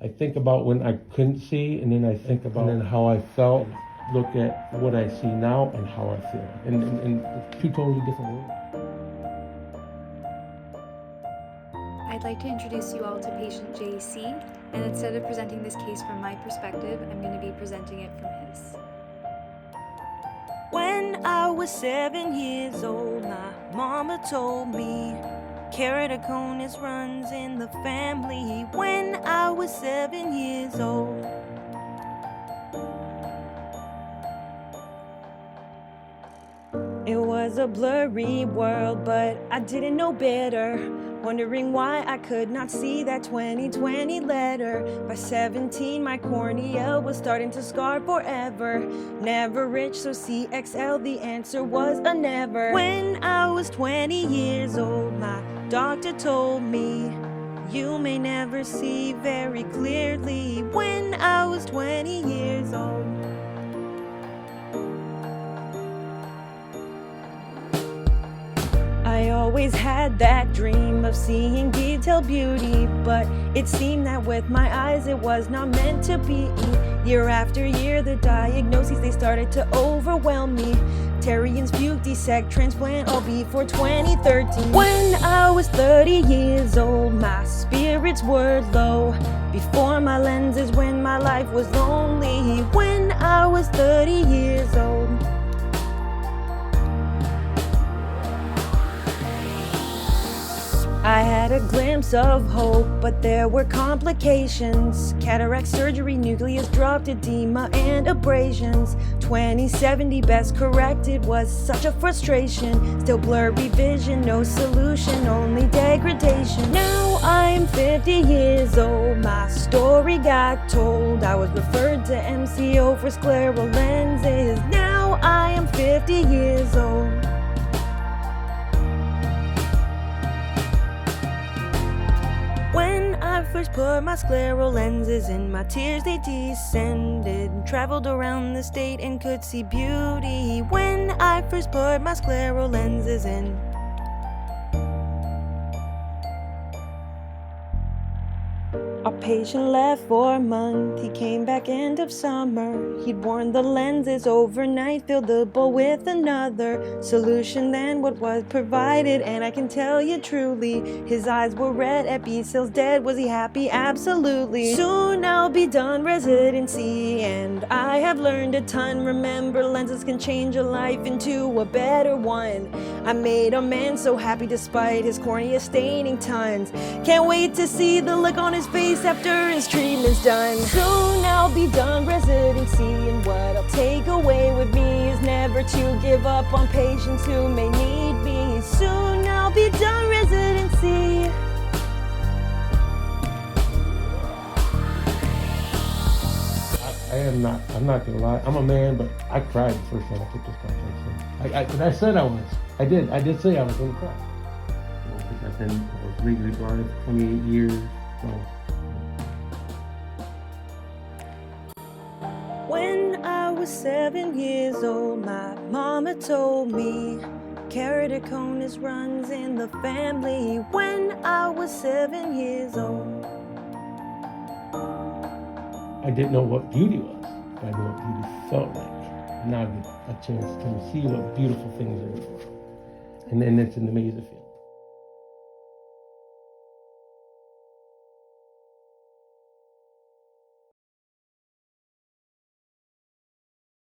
I think about when I couldn't see, and then I think about and how I felt, look at what I see now and how I feel. And two totally different worlds. I'd like to introduce you all to patient JC, and instead of presenting this case from my perspective, I'm going to be presenting it from his. When I was 7 years old, my mama told me keratoconus runs in the family. When I was 7 years old, it was a blurry world, but I didn't know better. Wondering why I could not see that 2020 letter. By 17, my cornea was starting to scar forever. Never rich, so CXL, the answer was a never. When I was 20 years old, my doctor told me, you may never see very clearly. When I was 20 years old, I always had that dream of seeing detailed beauty, but it seemed that with my eyes it was not meant to be. Year after year, the diagnoses, they started to overwhelm me. Terrian's fugue, dissect, transplant, all before 2013. When I was 30 years old, my spirits were low. Before my lenses, when my life was lonely. When I was 30 years old, I had a glimpse of hope, but there were complications. Cataract surgery, nucleus dropped, edema and abrasions. 20/70 best corrected was such a frustration. Still blurry vision, no solution, only degradation. Now I'm 50 years old, my story got told. I was referred to MCO for scleral lenses. Now I am 50 years old. When I first put my scleral lenses in, my tears they descended. Traveled around the state and could see beauty. When I first put my scleral lenses in, our patient left for a month, he came back end of summer. He'd worn the lenses overnight, filled the bowl with another solution than what was provided. And I can tell you truly, his eyes were red, at B cells dead. Was he happy? Absolutely. Soon I'll be done residency, and I have learned a ton. Remember, lenses can change a life into a better one. I made a man so happy despite his cornea staining tons. Can't wait to see the look on his face after his treatment's done. Soon I'll be done residency, and what I'll take away with me is never to give up on patients who may need me. Soon I'll be done residency. I'm not gonna lie, I'm a man, but I cried the first time I took this contact. I said I was. I did say I was gonna cry. Because I was legally blind for 28 years, so. When I was 7 years old, my mama told me keratoconus runs in the family. When I was 7 years old, I didn't know what beauty was. I knew what beauty felt like. Now I get a chance to see what beautiful things are in the world. And then it's an amazing feeling.